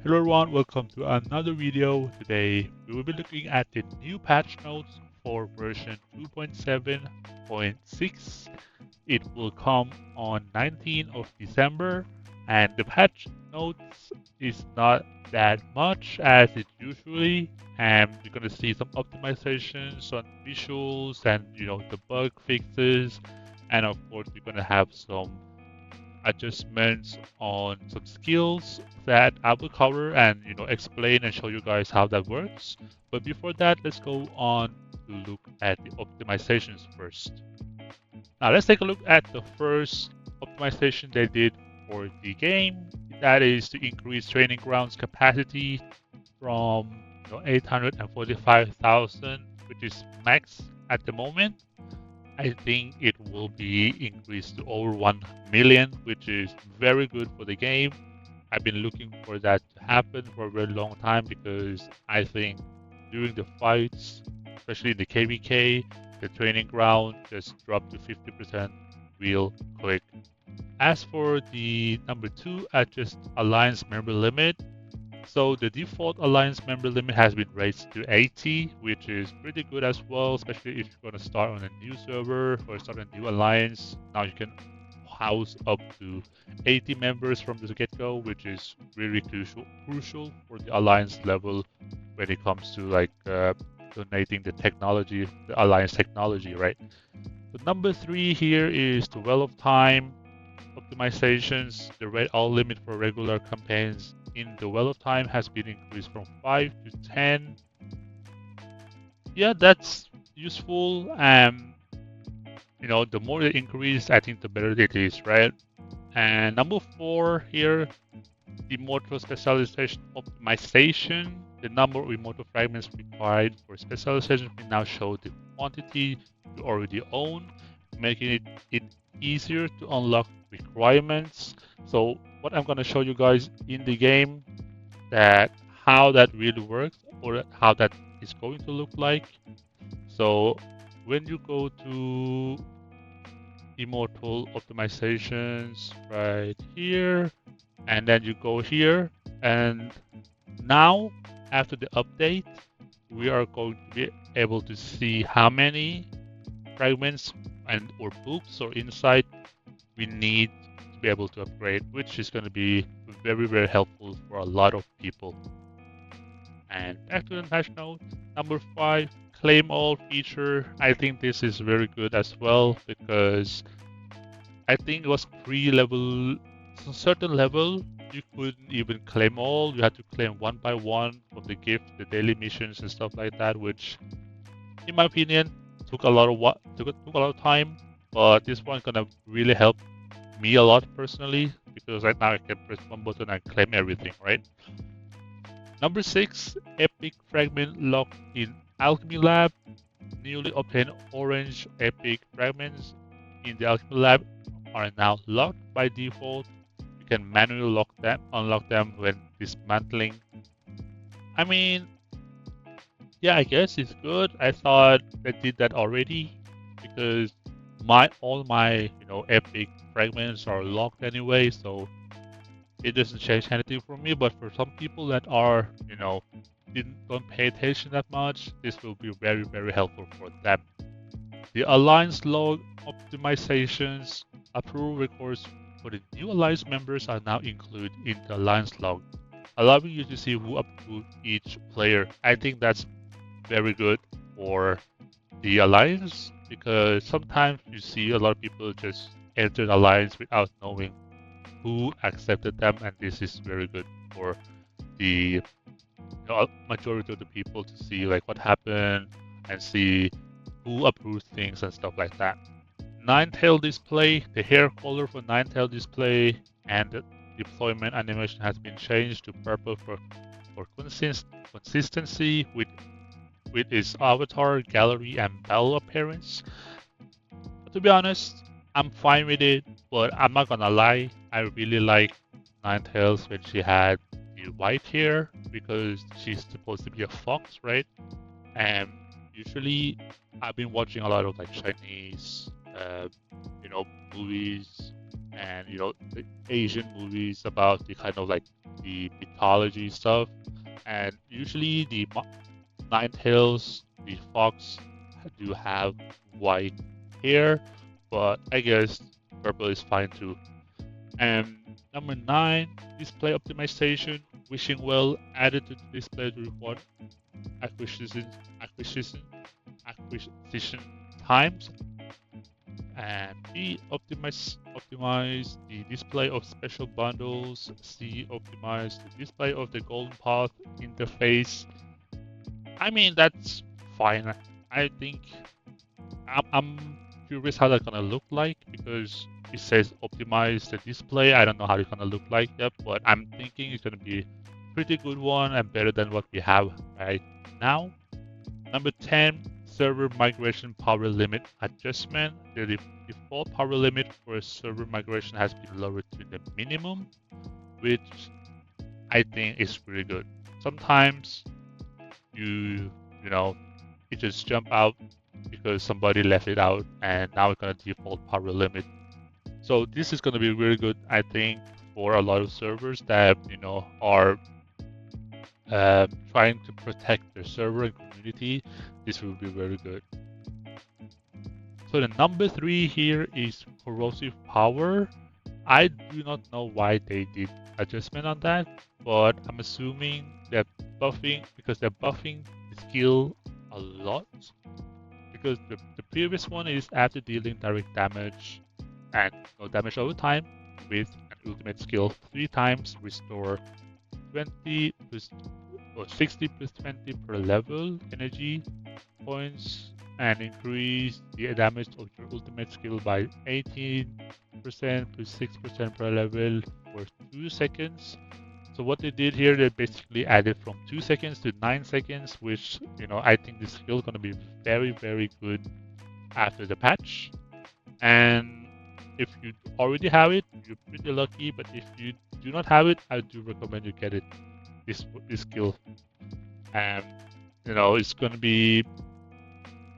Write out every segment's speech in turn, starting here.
Hello everyone, welcome to another video. Today we will be looking at the new patch notes for version 2.7.6. It will come on 19th of December and the patch notes is not that much as it usually, and we're going to see some optimizations on visuals and the bug fixes, and of course we're going to have some adjustments on some skills that I will cover and explain and show you guys how that works. But before that, let's go on to look at the optimizations first. Now let's take a look at the first optimization they did for the game. That is to increase training grounds capacity from 845,000, which is max at the moment. I think it will be increased to over 1 million, which is very good for the game. I've been looking for that to happen for a very long time because I think during the fights, especially in the KVK, the training ground just dropped to 50% real quick. As for the number 2, adjust alliance member limit. So the default alliance member limit has been raised to 80, which is pretty good as well, especially if you're going to start on a new server or start a new alliance. Now you can house up to 80 members from the get-go, which is really crucial for the alliance level when it comes to donating the technology, the alliance technology, right? The number 3 here is the well of time optimizations. The red all limit for regular campaigns in the well of time has been increased from 5 to 10. Yeah, that's useful. The more they increase, I think the better it is, right? And number 4 here, immortal specialization optimization. The number of immortal fragments required for specialization will now show the quantity you already own, making it easier to unlock requirements. So what I'm going to show you guys in the game, that how that really works or how that is going to look like. So when you go to immortal optimizations right here, and then you go here, and now after the update we are going to be able to see how many fragments and or books or insight we need to be able to upgrade, which is going to be very helpful for a lot of people. And back to the patch note, number 5, claim all feature. I think this is very good as well because I think it was pre-level, certain level you couldn't even claim all. You had to claim one by one from the gift, the daily missions and stuff like that, which in my opinion took a lot of time. But this one's gonna really help me a lot personally because right now I can press one button and claim everything, right? Number 6, epic fragment locked in alchemy lab. Newly obtained orange epic fragments in the alchemy lab are now locked by default. You can manually unlock them when dismantling. I mean, yeah, I guess it's good. I thought they did that already because all my epic fragments are locked anyway, so it doesn't change anything for me. But for some people that are don't pay attention that much, this will be very helpful for them. The alliance log optimizations, approval records for the new alliance members are now included in the alliance log, allowing you to see who approved each player. I think that's very good for the alliance because sometimes you see a lot of people just enter the alliance without knowing who accepted them, and this is very good for the majority of the people to see like what happened and see who approved things and stuff like that. Nine-tail display, the hair color for nine-tail display and the deployment animation has been changed to purple for consistency with its avatar, gallery, and battle appearance. But to be honest, I'm fine with it, but I'm not gonna lie, I really like Ninetales when she had the white hair because she's supposed to be a fox, right? And usually I've been watching a lot of like Chinese, movies and the Asian movies about the kind of like the mythology stuff. And usually the Ninetales, the fox, do have white hair, but I guess purple is fine too. And number 9, display optimization. Wishing well added to the display to report acquisition, acquisition, acquisition times. And B, optimize the display of special bundles. C, optimize the display of the golden path interface. I mean, that's fine. I think I'm curious how that's gonna look like because it says optimize the display. I don't know how it's gonna look like yet, but I'm thinking it's gonna be a pretty good one and better than what we have right now. Number 10, server migration power limit adjustment. The default power limit for a server migration has been lowered to the minimum, which I think is pretty good. Sometimes you know, it just jump out because somebody left it out and now it's gonna default power limit. So this is gonna be really good, I think, for a lot of servers that are trying to protect their server and community. This will be very good. So the number 3 here is corrosive power. I do not know why they did adjustment on that, but I'm assuming they're buffing because they're buffing the skill a lot. Because the previous one is after dealing direct damage and no damage over time with an ultimate skill 3 times, restore 20 plus or 60 plus 20 per level energy points and increase the damage of your ultimate skill by 18% plus 6% per level for 2 seconds. So what they did here, they basically added from 2 seconds to 9 seconds, which, I think this skill is going to be very, very good after the patch. And if you already have it, you're pretty lucky. But if you do not have it, I do recommend you get it, this skill. And, it's going to be,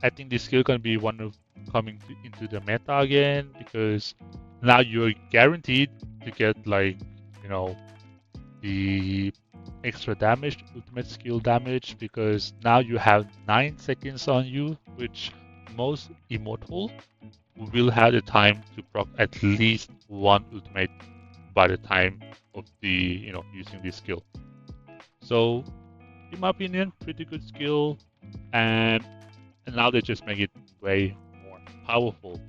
I think this skill is going to be one of coming into the meta again, because now you're guaranteed to get the extra damage, ultimate skill damage, because now you have 9 seconds on you, which most immortal will have the time to proc at least one ultimate by the time of the using this skill. So in my opinion, pretty good skill, and now they just make it way more powerful.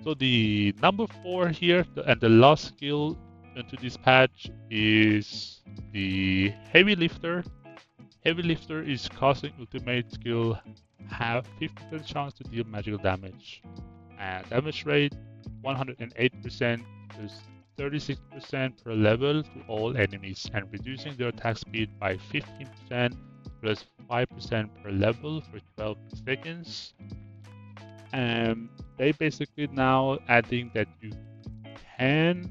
So the number 4 here, and the last skill into this patch, is the Heavy Lifter. Heavy Lifter is causing ultimate skill have 50% chance to deal magical damage. And damage rate 108% plus 36% per level to all enemies, and reducing their attack speed by 15% plus 5% per level for 12 seconds. And they basically now adding that you can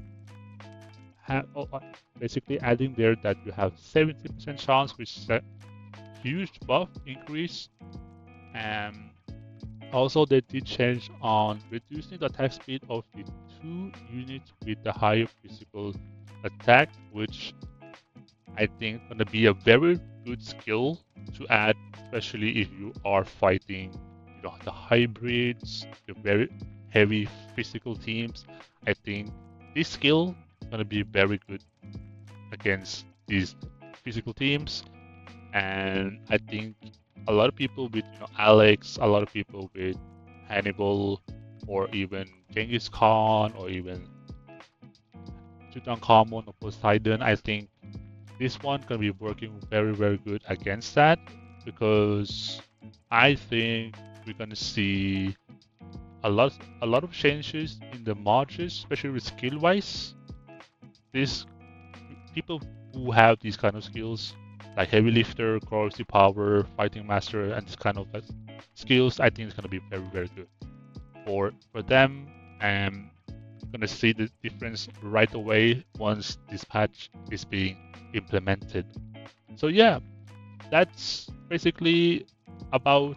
have, basically adding there that you have 70% chance, which is a huge buff increase. And also they did change on reducing the attack speed of the 2 units with the higher physical attack, which I think is going to be a very good skill to add, especially if you are fighting the hybrids, the very heavy physical teams. I think this skill is going to be very good against these physical teams. And I think a lot of people with Alex, a lot of people with Hannibal, or even Genghis Khan, or even Tutankhamun or Poseidon, I think this one can be working very, very good against that, because I think we're gonna see a lot of changes in the marches, especially with skill wise. These people who have these kind of skills, like Heavy Lifter, Corrosive Power, Fighting Master, and this kind of skills, I think it's gonna be very, very good for them. And gonna see the difference right away once this patch is being implemented. So yeah, that's basically about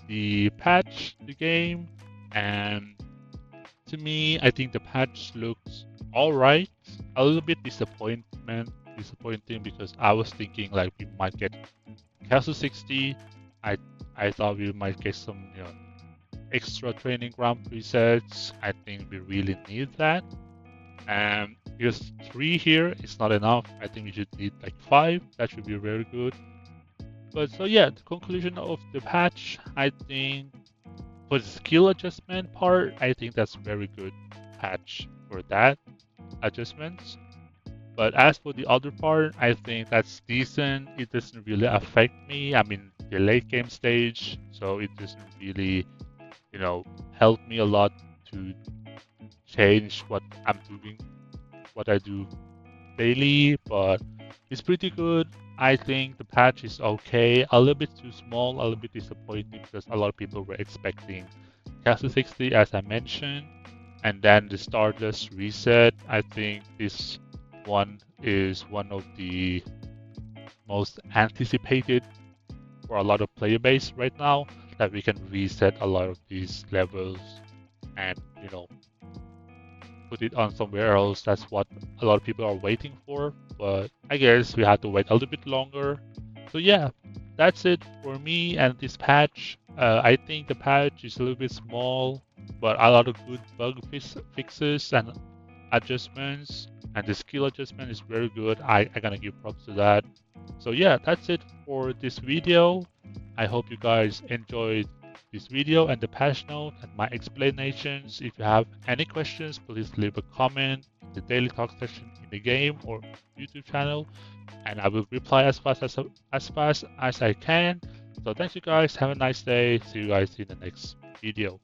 the patch, the game, and to me, I think the patch looks alright. A little bit disappointment disappointing because I was thinking like we might get Castle 60. I thought we might get some extra training ground presets. I think we really need that. Because 3 here is not enough. I think we should need like 5. That should be very good. But so yeah, the conclusion of the patch, I think for the skill adjustment part, I think that's very good patch for that adjustments. But as for the other part, I think that's decent. It doesn't really affect me. I'm in the late game stage, so it doesn't really, help me a lot to change what I'm doing, what I do daily. But it's pretty good. I think the patch is okay. A little bit too small, a little bit disappointing because a lot of people were expecting Castle 60, as I mentioned, and then the Stardust reset. I think this one is one of the most anticipated for a lot of player base right now, that we can reset a lot of these levels and put it on somewhere else. That's what a lot of people are waiting for, but I guess we have to wait a little bit longer. So yeah, that's it for me and this patch. I think the patch is a little bit small, but a lot of good bug fixes and adjustments, and the skill adjustment is very good. I gonna give props to that. So yeah, that's it for this video. I hope you guys enjoyed this video and the patch note and my explanations. If you have any questions, please leave a comment in the daily talk session in the game or YouTube channel, and I will reply as fast as I can. So thanks you guys. Have a nice day. See you guys in the next video.